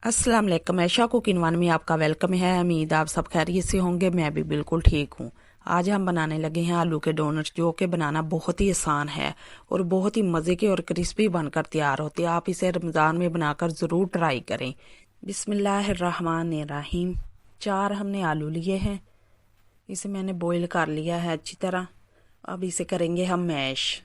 अस्सलाम वालेकुम। ऐशा cooking one में आपका वेलकम है। उम्मीद आप सब खैरियत से होंगे। मैं भी बिल्कुल ठीक हूँ। आज हम बनाने लगे हैं आलू के डोनट्स, जो कि बनाना बहुत ही आसान है और बहुत ही मज़े के और क्रिस्पी बनकर तैयार होते हैं। आप इसे रमज़ान में बनाकर ज़रूर ट्राई करें। बिस्मिल्लाहिर्रहमानिर्रहीम। 4 हमने आलू लिए हैं। इसे मैंने बॉईल कर लिया है अच्छी तरह। अब इसे करेंगे हम मैश।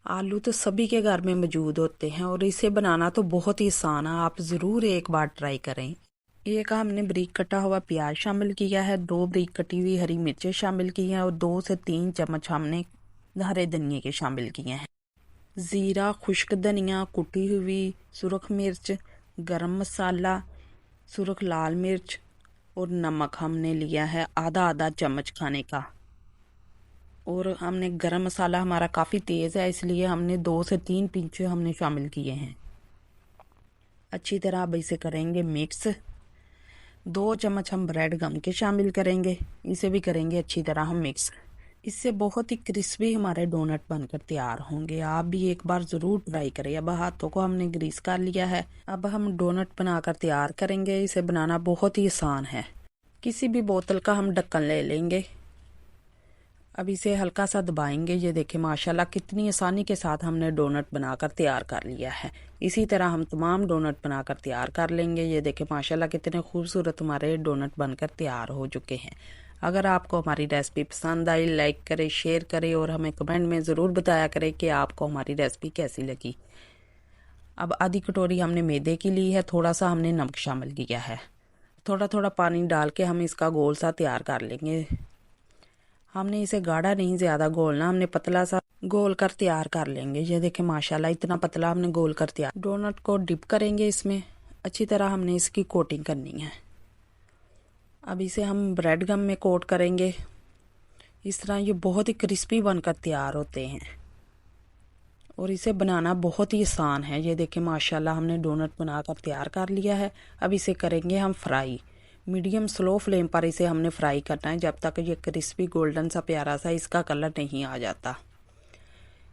आलू तो सभी के घर में मौजूद होते हैं और इसे बनाना तो बहुत ही आसान है। आप ज़रूर एक बार ट्राई करें। एक हमने बारीक कटा हुआ प्याज शामिल किया है, 2 बारीक कटी हुई हरी मिर्चें शामिल की हैं और 2 से 3 चम्मच हमने हरे धनिए के शामिल किए हैं। ज़ीरा, खुश्क धनिया, कुटी हुई सुरख मिर्च, गरम मसाला, सुरख लाल मिर्च और नमक हमने लिया है आधा आधा चम्मच खाने का। और हमने गरम मसाला हमारा काफ़ी तेज़ है, इसलिए हमने 2 से 3 पिंच हमने शामिल किए हैं। अच्छी तरह अब इसे करेंगे मिक्स। 2 चम्मच हम ब्रेड गम के शामिल करेंगे। इसे भी करेंगे अच्छी तरह हम मिक्स। इससे बहुत ही क्रिस्पी हमारे डोनट बनकर तैयार होंगे। आप भी एक बार ज़रूर ट्राई करें। अब हाथों को हमने ग्रीस कर लिया है। अब हम डोनट बनाकर तैयार करेंगे। इसे बनाना बहुत ही आसान है। किसी भी बोतल का हम ढक्कन ले लेंगे। अब इसे हल्का सा दबाएंगे। ये देखें माशाल्लाह कितनी आसानी के साथ हमने डोनट बनाकर तैयार कर लिया है। इसी तरह हम तमाम डोनट बनाकर तैयार कर लेंगे। ये देखें माशाल्लाह कितने खूबसूरत हमारे डोनट बनकर तैयार हो चुके हैं। अगर आपको हमारी रेसिपी पसंद आई, लाइक करें, शेयर करें और हमें कमेंट में ज़रूर बताया करें कि आपको हमारी रेसिपी कैसी लगी। अब आधी कटोरी हमने मैदे की ली है, थोड़ा सा हमने नमक शामिल किया है। थोड़ा थोड़ा पानी डाल के हम इसका गोल सा तैयार कर लेंगे। हमने इसे गाढ़ा नहीं ज़्यादा घोलना, हमने पतला सा गोल कर तैयार कर लेंगे। ये देखें माशाल्लाह इतना पतला हमने गोल कर तैयार। डोनट को डिप करेंगे इसमें। अच्छी तरह हमने इसकी कोटिंग करनी है। अब इसे हम ब्रेड गम में कोट करेंगे। इस तरह ये बहुत ही क्रिस्पी बनकर तैयार होते हैं और इसे बनाना बहुत ही आसान है। ये देखें माशाल्लाह हमने डोनट बनाकर तैयार कर लिया है। अब इसे करेंगे हम फ्राई। मीडियम स्लो फ्लेम पर इसे हमने फ्राई करना है जब तक ये क्रिस्पी गोल्डन सा प्यारा सा इसका कलर नहीं आ जाता।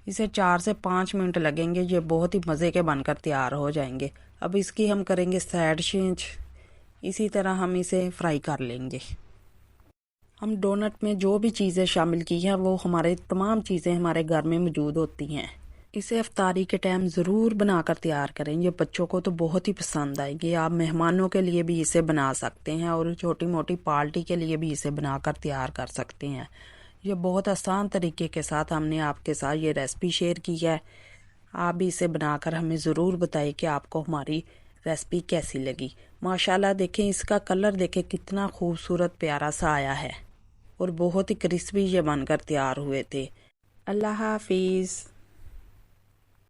इसे 4 से 5 मिनट लगेंगे। ये बहुत ही मज़े के बनकर तैयार हो जाएंगे। अब इसकी हम करेंगे साइड चेंज। इसी तरह हम इसे फ्राई कर लेंगे। हम डोनट में जो भी चीज़ें शामिल की हैं वो हमारे तमाम चीज़ें हमारे घर में मौजूद होती हैं। इसे इफ्तारी के टाइम ज़रूर बनाकर तैयार करें। ये बच्चों को तो बहुत ही पसंद आएगी। आप मेहमानों के लिए भी इसे बना सकते हैं और छोटी मोटी पार्टी के लिए भी इसे बनाकर तैयार कर सकते हैं। ये बहुत आसान तरीके के साथ हमने आपके साथ ये रेसिपी शेयर की है। आप भी इसे बनाकर हमें ज़रूर बताइए कि आपको हमारी रेसिपी कैसी लगी। माशाल्लाह देखें इसका कलर देखें कितना खूबसूरत प्यारा सा आया है और बहुत ही क्रिस्पी ये बनकर तैयार हुए थे। अल्लाह हाफिज़।